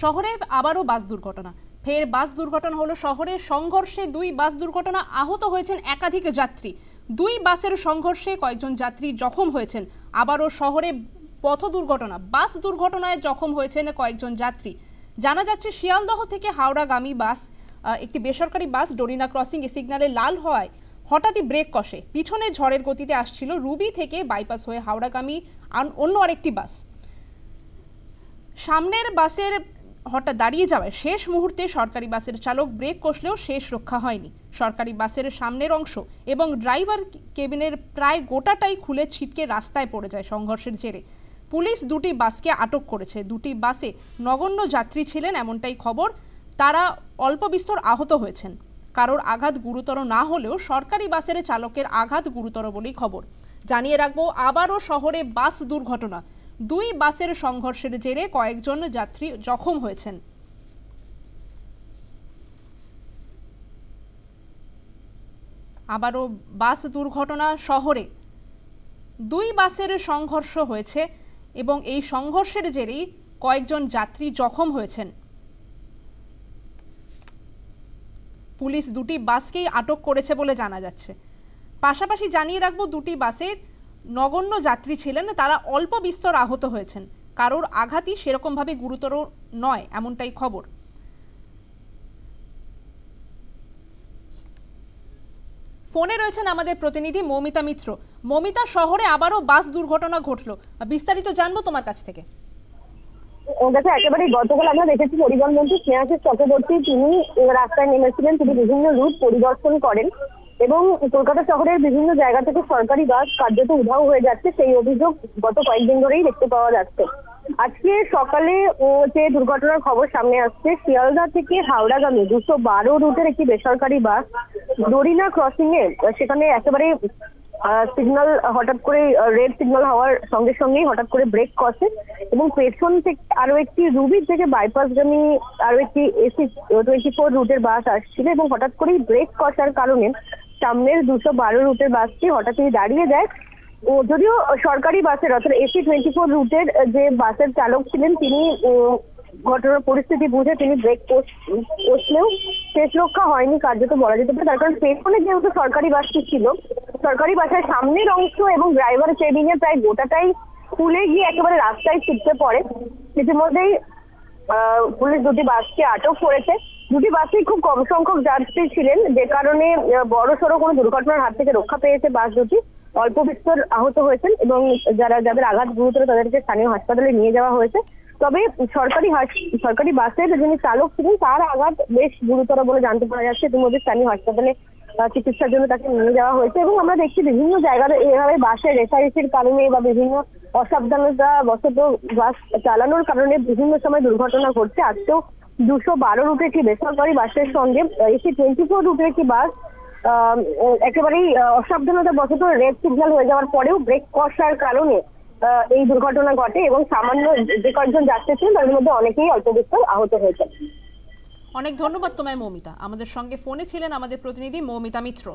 শহরে আবারও বাস দুর্ঘটনা। ফের বাস দুর্ঘটনা হলো শহরে। সংঘর্ষে দুই বাস দুর্ঘটনা, আহত হয়েছেন একাধিক যাত্রী। দুই বাসের সংঘর্ষে কয়েকজন যাত্রী জখম হয়েছেন। আবারও শহরে পথ দুর্ঘটনা, বাস দুর্ঘটনায় জখম হয়েছেন কয়েকজন যাত্রী। জানা যাচ্ছে শিয়ালদহ থেকে হাওড়াগামী বাস, একটি বেসরকারি বাস ডোরিনা ক্রসিং এ সিগন্যালে লাল হওয়ায় হঠাৎই ব্রেক কষে। পিছনে ঝড়ের গতিতে আসছিল রুবি থেকে বাইপাস হয়ে হাওড়াগামী অন্য আরেকটি বাস। সামনের বাসের হঠাৎ দাঁড়িয়ে যাওয়ায় শেষ মুহূর্তে সরকারি বাসের চালক ব্রেক কষলেও শেষ রক্ষা হয়নি। সরকারি বাসের সামনের অংশ এবং ড্রাইভার কেবিনের প্রায় গোটাটাই খুলে ছিটকে রাস্তায় পড়ে যায়। সংঘর্ষের জেরে পুলিশ দুটি বাসকে আটক করেছে। দুটি বাসে নগণ্য যাত্রী ছিলেন এমনটাই খবর। তারা অল্প বিস্তর আহত হয়েছেন। কারোর আঘাত গুরুতর না হলেও সরকারি বাসের চালকের আঘাত গুরুতর বলেই খবর। জানিয়ে রাখবো, আবারও শহরে বাস দুর্ঘটনা। দুই বাসের সংঘর্ষের জেরে কয়েকজন যাত্রী জখম হয়েছেন। আবারও বাস দুর্ঘটনা শহরে। দুই বাসের সংঘর্ষ হয়েছে এবং এই সংঘর্ষের জেরেই কয়েকজন যাত্রী জখম হয়েছেন। পুলিশ দুটি বাসকেই আটক করেছে বলে জানা যাচ্ছে। পাশাপাশি জানিয়ে রাখবো, দুটি বাসে নগণ্য যাত্রী ছিলেন, তারা অল্প বিস্তর আহত হয়েছেন। কারোর আঘাতই সেরকমভাবে গুরুতর নয় এমনটাই খবর। ফোনে রয়েছেন আমাদের প্রতিনিধি মৌমিতা মিত্র। মৌমিতা, শহরে আবারও বাস দুর্ঘটনা ঘটলো, বিস্তারিত জানবো তোমার কাছ থেকে। দেখো, একেবারে গতকাল আমরা দেখেছি পরিবহন মন্ত্রী স্নেহাশিস চক্রবর্তী তিনি রাস্তায় নেমেছিলেন। তিনি বিভিন্ন রুট পরিদর্শন করেন এবং কলকাতা শহরের বিভিন্ন জায়গা থেকে সরকারি বাস কার্যত উধাও হয়ে যাচ্ছে, সেই অভিযোগ গত কয়েকদিন ধরেই দেখতে পাওয়া যাচ্ছে। আজকে সকালে যে দুর্ঘটনার খবর সামনে আসছে, শিয়ালদা থেকে হাওড়াগামী 212 রুটের একটি বেসরকারি বাস ডোরিনা ক্রসিং এ সেখানে একেবারে সিগন্যাল হঠাৎ করে রেড সিগন্যাল হওয়ার সঙ্গে সঙ্গেই হঠাৎ করে ব্রেক কষে এবং পেছন থেকে আরো একটি রুবি থেকে বাইপাসগামী আরো একটি এসি 24 রুটের বাস আসছিল এবং হঠাৎ করেই ব্রেক কষার কারণে সামনের 212 রুটের বাসটি হঠাৎই দাঁড়িয়ে যায়। ও যদিও সরকারি বাসের অর্থাৎ এসি 24 রুটের যে বাসের চালক ছিলেন তিনি ঘটনার পরিস্থিতি বুঝে তিনি ব্রেক কষলেও শেষ রক্ষা হয়নি কার্যত বলা যেতে পারে। তার কারণ পেছনে যেহেতু সরকারি বাসটি ছিল, সরকারি বাসের সামনের অংশ এবং ড্রাইভার কেবিনের প্রায় গোটাটাই খুলে গিয়ে একেবারে রাস্তায় ছিটকে পড়ে। ইতিমধ্যেই পুলিশ দুটি বাসকে আটক করেছে। দুটি বাসেই খুব কম সংখ্যক যাত্রী ছিলেন, যে কারণে বড়সড় কোনো দুর্ঘটনার হাত থেকে রক্ষা পেয়েছে বাস দুটি। অল্প বিস্তর আহত হয়েছেন এবং যাদের আঘাত গুরুতর তাদেরকে স্থানীয় হাসপাতালে নিয়ে যাওয়া হয়েছে। তবে সরকারি বাসের যিনি চালক ছিলেন তার আঘাত বেশ গুরুতর বলে জানতে পারা যাচ্ছে। ইতিমধ্যে স্থানীয় হাসপাতালে চিকিৎসার জন্য তাকে নিয়ে যাওয়া হয়েছে এবং আমরা দেখছি বিভিন্ন জায়গায় এভাবে বাসের রেসারেসির কারণে বা বিভিন্ন অসাবধানতা বশত বাস চালানোর কারণে বিভিন্ন সময় দুর্ঘটনা ঘটছে। আজকেও 212 রুটে একটি বেসরকারি বাসের সঙ্গে এসি 24 রুটের একটি বাস একেবারেই অসাবধানতা বশত রেড সিগন্যাল হয়ে যাওয়ার পরেও ব্রেক কষার কারণে এই দুর্ঘটনা ঘটে এবং সামান্য যে কয়েকজন যাত্রী ছিলেন তাদের মধ্যে অনেকেই অল্প বিস্তর আহত হয়েছে। অনেক ধন্যবাদ তোমায় মৌমিতা। আমাদের সঙ্গে ফোনে ছিলেন আমাদের প্রতিনিধি মৌমিতা মিত্র।